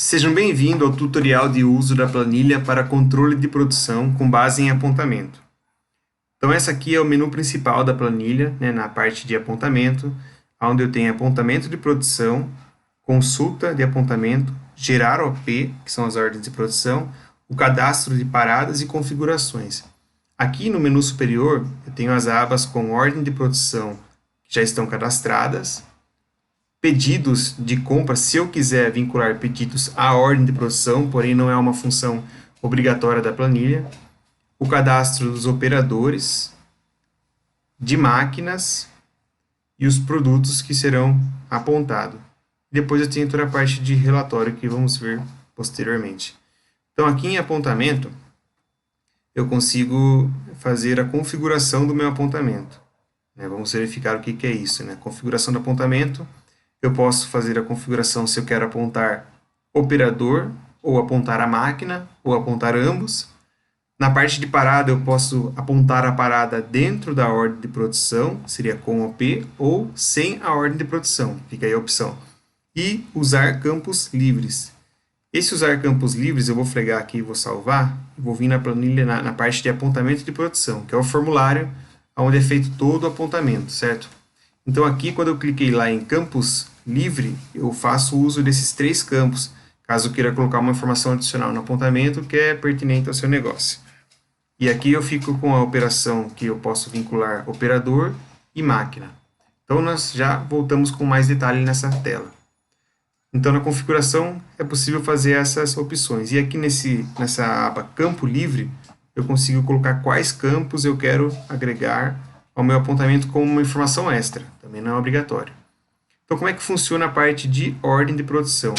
Sejam bem-vindos ao tutorial de uso da planilha para controle de produção com base em apontamento. Então essa aqui é o menu principal da planilha, na parte de apontamento, onde eu tenho apontamento de produção, consulta de apontamento, gerar OP, que são as ordens de produção, o cadastro de paradas e configurações. Aqui no menu superior eu tenho as abas com ordem de produção que já estão cadastradas, pedidos de compra, se eu quiser vincular pedidos à ordem de produção, porém não é uma função obrigatória da planilha, o cadastro dos operadores, de máquinas e os produtos que serão apontados. Depois eu tenho toda a parte de relatório que vamos ver posteriormente. Então aqui em apontamento, eu consigo fazer a configuração do meu apontamento. Vamos verificar o que é isso. Configuração do apontamento. Eu posso fazer a configuração se eu quero apontar operador, ou apontar a máquina, ou apontar ambos. Na parte de parada, eu posso apontar a parada dentro da ordem de produção, seria com OP, ou sem a ordem de produção, fica aí a opção. E usar campos livres. Esse usar campos livres, eu vou fregar aqui e vou salvar, e vou vir na planilha, na parte de apontamento de produção, que é o formulário onde é feito todo o apontamento, certo? Então aqui, quando eu cliquei lá em campos livre, eu faço uso desses três campos, caso eu queira colocar uma informação adicional no apontamento que é pertinente ao seu negócio. E aqui eu fico com a operação que eu posso vincular operador e máquina. Então nós já voltamos com mais detalhe nessa tela. Então na configuração é possível fazer essas opções. E aqui nessa aba campo livre, eu consigo colocar quais campos eu quero agregar ao meu apontamento como uma informação extra, também não é obrigatório. Então, como é que funciona a parte de ordem de produção?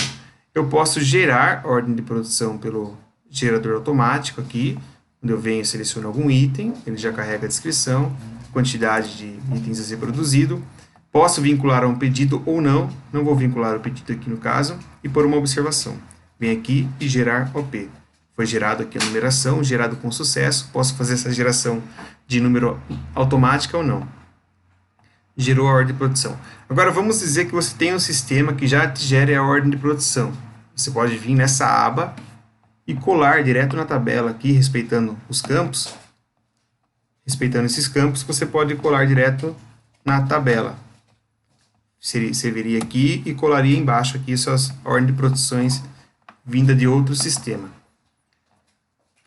Eu posso gerar ordem de produção pelo gerador automático aqui, onde eu venho e seleciono algum item, ele já carrega a descrição, quantidade de itens a ser produzido. Posso vincular a um pedido ou não, não vou vincular o pedido aqui no caso, e pôr uma observação. Vem aqui e gerar OP. Foi gerado aqui a numeração, gerado com sucesso, posso fazer essa geração de número automática ou não. Gerou a ordem de produção. Agora vamos dizer que você tem um sistema que já te gere a ordem de produção. Você pode vir nessa aba e colar direto na tabela aqui, respeitando os campos. Respeitando esses campos, você pode colar direto na tabela. Você viria aqui e colaria embaixo aqui suas ordens de produções vinda de outro sistema.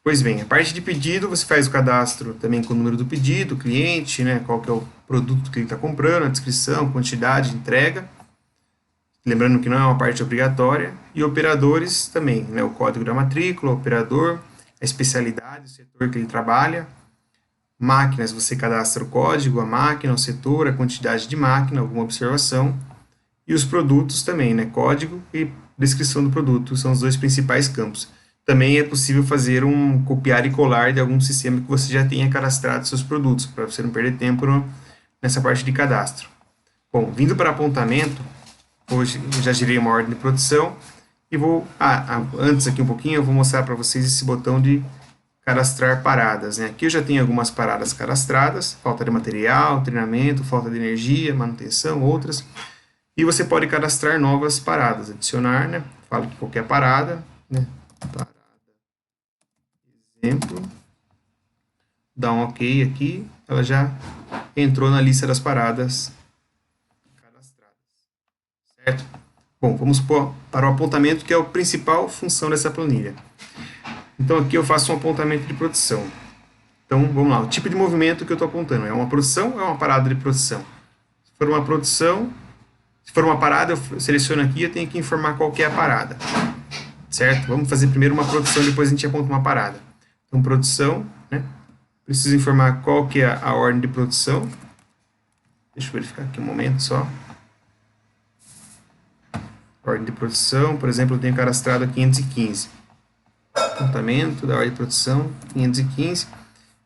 Pois bem, a parte de pedido, você faz o cadastro também com o número do pedido, cliente, qual que é o produto que ele está comprando, a descrição, quantidade, entrega. Lembrando que não é uma parte obrigatória. E operadores também, o código da matrícula, o operador, a especialidade, o setor que ele trabalha. Máquinas, você cadastra o código, a máquina, o setor, a quantidade de máquina, alguma observação. E os produtos também, código e descrição do produto, são os dois principais campos. Também é possível fazer um copiar e colar de algum sistema que você já tenha cadastrado seus produtos, para você não perder tempo nessa parte de cadastro. Bom, vindo para apontamento, hoje eu já gerei uma ordem de produção e vou, antes aqui um pouquinho, eu vou mostrar para vocês esse botão de cadastrar paradas. Aqui eu já tenho algumas paradas cadastradas, falta de material, treinamento, falta de energia, manutenção, outras. E você pode cadastrar novas paradas, adicionar, fala que qualquer parada, parada, exemplo, dá um OK aqui, ela já entrou na lista das paradas cadastradas, certo? Bom, vamos para o apontamento, que é a principal função dessa planilha. Então aqui eu faço um apontamento de produção. Então vamos lá, o tipo de movimento que eu estou apontando, é uma produção ou é uma parada de produção? Se for uma produção, se for uma parada, eu seleciono aqui e eu tenho que informar qual que é a parada. Certo? Vamos fazer primeiro uma produção, depois a gente aponta uma parada. Então, produção, preciso informar qual que é a ordem de produção. Deixa eu verificar aqui um momento só. Ordem de produção, por exemplo, eu tenho cadastrado a 515. Apontamento da ordem de produção, 515.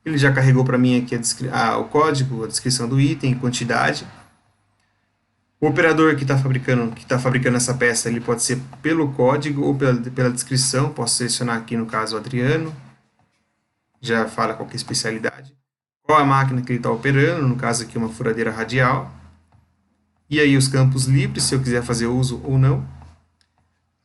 Ele já carregou para mim aqui o código, a descrição do item, quantidade. O operador que está fabricando essa peça, ele pode ser pelo código ou pela descrição. Posso selecionar aqui, no caso, o Adriano. Já fala qual que é a especialidade. Qual a máquina que ele está operando, no caso aqui uma furadeira radial. E aí os campos livres, se eu quiser fazer uso ou não.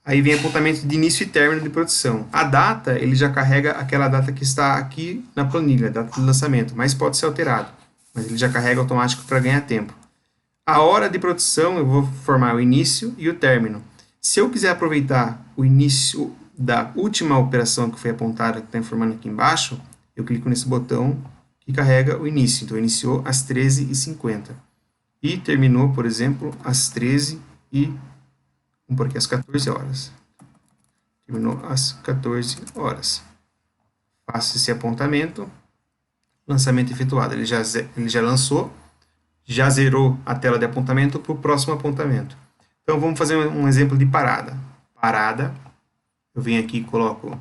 Aí vem apontamento de início e término de produção. A data, ele já carrega aquela data que está aqui na planilha, a data de lançamento, mas pode ser alterado. Mas ele já carrega automático para ganhar tempo. A hora de produção, eu vou formar o início e o término. Se eu quiser aproveitar o início da última operação que foi apontada, que está informando aqui embaixo, eu clico nesse botão que carrega o início. Então, iniciou às 13h50 e terminou, por exemplo, às 13h e vamos por aqui às 14 horas. Terminou às 14 horas. Faço esse apontamento. Lançamento efetuado. Ele já lançou, já zerou a tela de apontamento para o próximo apontamento. Então, vamos fazer um exemplo de parada. Parada. Eu venho aqui e coloco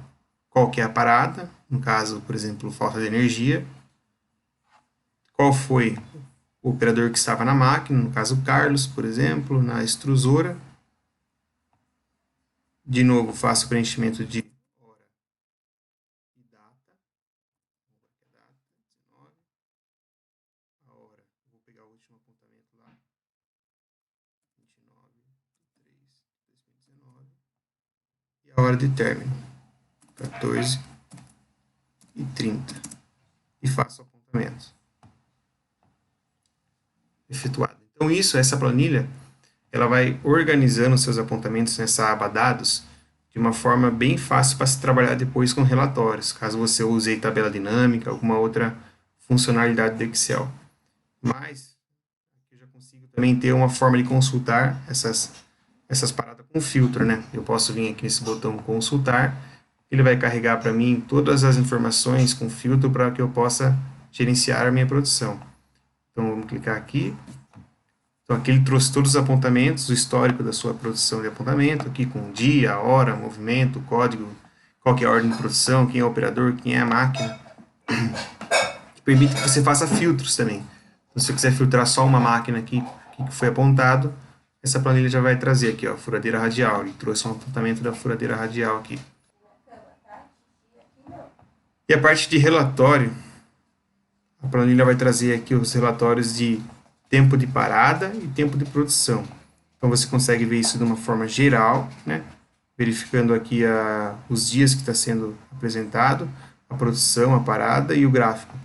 qual que é a parada. No caso, por exemplo, falta de energia. Qual foi o operador que estava na máquina. No caso, Carlos, por exemplo, na extrusora. De novo, faço o preenchimento de hora e data. A hora, vou pegar o último apontamento lá. 29/3/2019. E a hora de término. 14h30. E faço o apontamento. Efetuado. Então, essa planilha, ela vai organizando seus apontamentos nessa aba dados de uma forma bem fácil para se trabalhar depois com relatórios, caso você use tabela dinâmica, alguma outra funcionalidade do Excel. Mas eu já consigo também ter uma forma de consultar essas paradas com filtro, né? Eu posso vir aqui nesse botão consultar, ele vai carregar para mim todas as informações com filtro para que eu possa gerenciar a minha produção. Então vamos clicar aqui. Então aqui ele trouxe todos os apontamentos, o histórico da sua produção de apontamento, aqui com dia, hora, movimento, código, qual que é a ordem de produção, quem é o operador, quem é a máquina. Que permite que você faça filtros também. Então, se você quiser filtrar só uma máquina aqui que foi apontado, essa planilha já vai trazer aqui, ó, furadeira radial. Ele trouxe um apontamento da furadeira radial aqui. E a parte de relatório, a planilha vai trazer aqui os relatórios de tempo de parada e tempo de produção. Então você consegue ver isso de uma forma geral, né? Verificando aqui os dias que está sendo apresentado, a produção, a parada e o gráfico.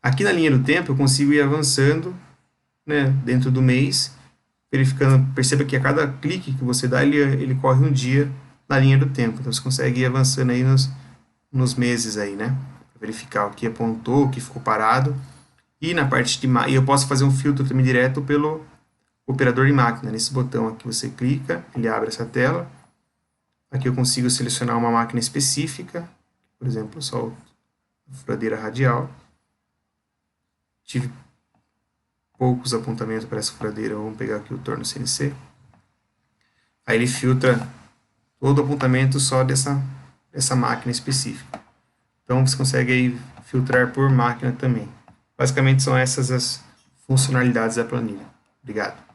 Aqui na linha do tempo eu consigo ir avançando, né, dentro do mês, verificando, perceba que a cada clique que você dá, ele corre um dia na linha do tempo. Então você consegue ir avançando aí nos meses aí, né? Verificar o que apontou, o que ficou parado. E na parte de eu posso fazer um filtro também direto pelo operador de máquina. Nesse botão aqui você clica, ele abre essa tela. Aqui eu consigo selecionar uma máquina específica, por exemplo, só a furadeira radial. Tive poucos apontamentos para essa furadeira, vamos pegar aqui o torno CNC. Aí ele filtra todo o apontamento só dessa máquina específica. Então você consegue aí filtrar por máquina também. Basicamente são essas as funcionalidades da planilha. Obrigado.